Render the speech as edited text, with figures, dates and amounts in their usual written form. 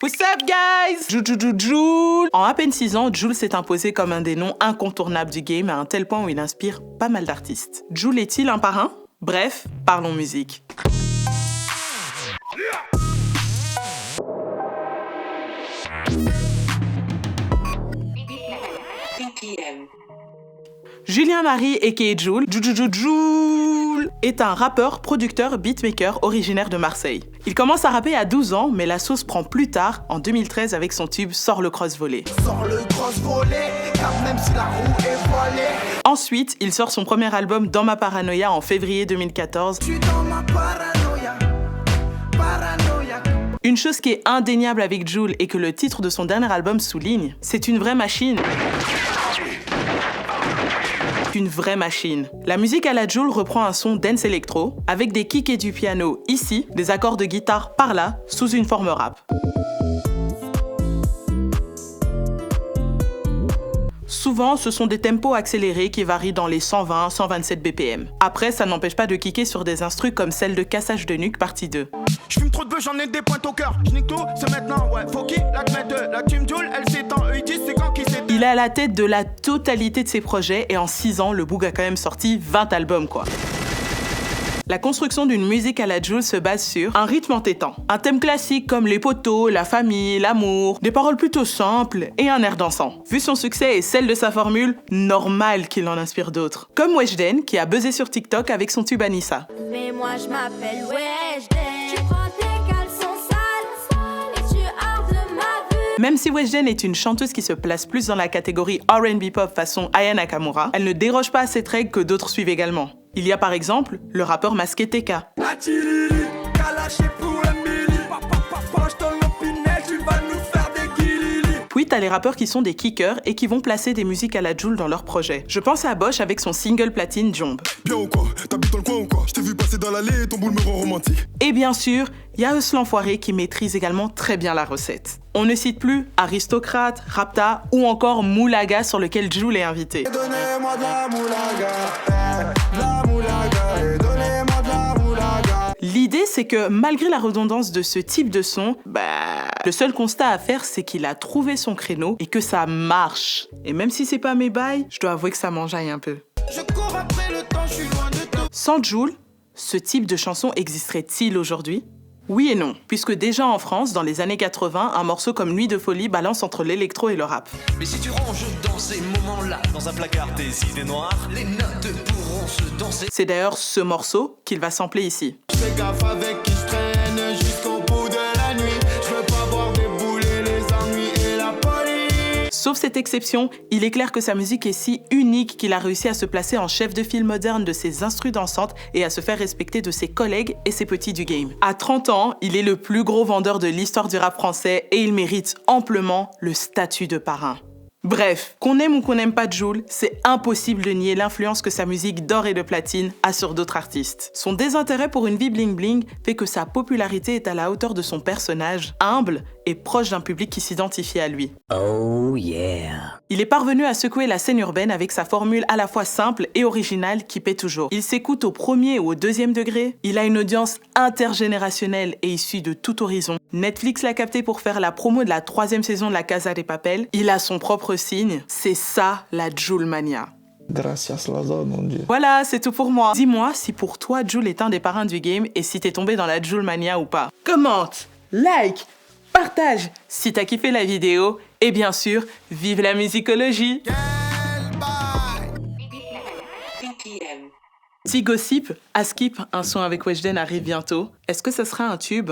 What's up guys? Joule. En à peine 6 ans, Jul s'est imposé comme un des noms incontournables du game à un tel point où il inspire pas mal d'artistes. Jul est-il un parrain? Bref, parlons musique. Julien Marie aka Jul est un rappeur, producteur, beatmaker originaire de Marseille. Il commence à rapper à 12 ans, mais la sauce prend plus tard, en 2013 avec son tube Sors le cross volé. Sors le cross volé, car même si la roue est voilée. Ensuite, il sort son premier album Dans ma paranoïa en février 2014. Je suis dans ma paranoïa. Une chose qui est indéniable avec Jul et que le titre de son dernier album souligne, c'est une vraie machine. Une vraie machine. La musique à la Jul reprend un son dance électro, avec des kicks et du piano ici, des accords de guitare par là, sous une forme rap. Souvent, ce sont des tempos accélérés qui varient dans les 120-127 BPM. Après, ça n'empêche pas de kicker sur des instrus comme celle de Cassage de nuque partie 2. Je fume trop de bœufs, j'en ai des pointes au cœur. Je nique tout, c'est maintenant, ouais. Faut qui la mettre la team Jul, elle s'étend, eux ils disent c'est quand qui s'étend. Il est à la tête de la totalité de ses projets et en 6 ans, le Boug a quand même sorti 20 albums quoi. La construction d'une musique à la Jul se base sur un rythme entêtant, un thème classique comme les poteaux, la famille, l'amour, des paroles plutôt simples et un air dansant. Vu son succès et celle de sa formule, normal qu'il en inspire d'autres. Comme Weshden qui a buzzé sur TikTok avec son tube Anissa. Mais moi je m'appelle Weshden. Tu prends tes caleçons sales et tu hors de ma vue. Même si Weshden est une chanteuse qui se place plus dans la catégorie R&B pop façon Aya Nakamura, elle ne déroge pas à cette règle que d'autres suivent également. Il y a par exemple le rappeur masqué TK. Puis t'as les rappeurs qui sont des kickers et qui vont placer des musiques à la Jul dans leurs projets. Je pense à Bosch avec son single platine Jomb. Bien ou quoi? T'habites dans le coin ou quoi? Je t'ai vu passer dans l'allée et ton boule me rend romantique. Et bien sûr, il y a Eus l'Enfoiré qui maîtrise également très bien la recette. On ne cite plus Aristocrate, Rapta ou encore Moulaga sur lequel Jul est invité. Donnez-moi de la moulaga, de la moulaga, donnez-moi de la moulaga. L'idée, c'est que malgré la redondance de ce type de son, le seul constat à faire, c'est qu'il a trouvé son créneau et que ça marche. Et même si c'est pas mes bails, je dois avouer que ça m'enjaille un peu. Je cours après le temps, je suis loin de tout. Sans Jul, ce type de chanson existerait-il aujourd'hui ? Oui et non, puisque déjà en France, dans les années 80, un morceau comme Nuit de folie balance entre l'électro et le rap. Mais si tu ranges dans ces moments-là, dans un placard tes idées noires, les notes pourront se danser. C'est d'ailleurs ce morceau qu'il va sampler ici. Fais gaffe avec qui je traîne jusqu'au bout de la nuit. Je veux pas voir débouler les ennuis et la police. Sauf cette exception, il est clair que sa musique est si unique qu'il a réussi à se placer en chef de file moderne de ses instrus dansantes et à se faire respecter de ses collègues et ses petits du game. À 30 ans, il est le plus gros vendeur de l'histoire du rap français et il mérite amplement le statut de parrain. Bref, qu'on aime ou qu'on n'aime pas Jul, c'est impossible de nier l'influence que sa musique d'or et de platine a sur d'autres artistes. Son désintérêt pour une vie bling-bling fait que sa popularité est à la hauteur de son personnage, humble et proche d'un public qui s'identifie à lui. Oh yeah. Il est parvenu à secouer la scène urbaine avec sa formule à la fois simple et originale qui paie toujours. Il s'écoute au premier ou au deuxième degré. Il a une audience intergénérationnelle et issue de tout horizon. Netflix l'a capté pour faire la promo de la 3e saison de La Casa de Papel. Il a son propre signe. C'est ça, la Julmania. Gracias Lazo, mon Dieu. Voilà, c'est tout pour moi. Dis-moi si pour toi, Jul est un des parrains du game et si t'es tombé dans la Julmania ou pas. Commente, like, partage si t'as kiffé la vidéo. Et bien sûr, vive la musicologie. Petit gossip, à Skip, un son avec Weshden arrive bientôt. Est-ce que ça sera un tube ?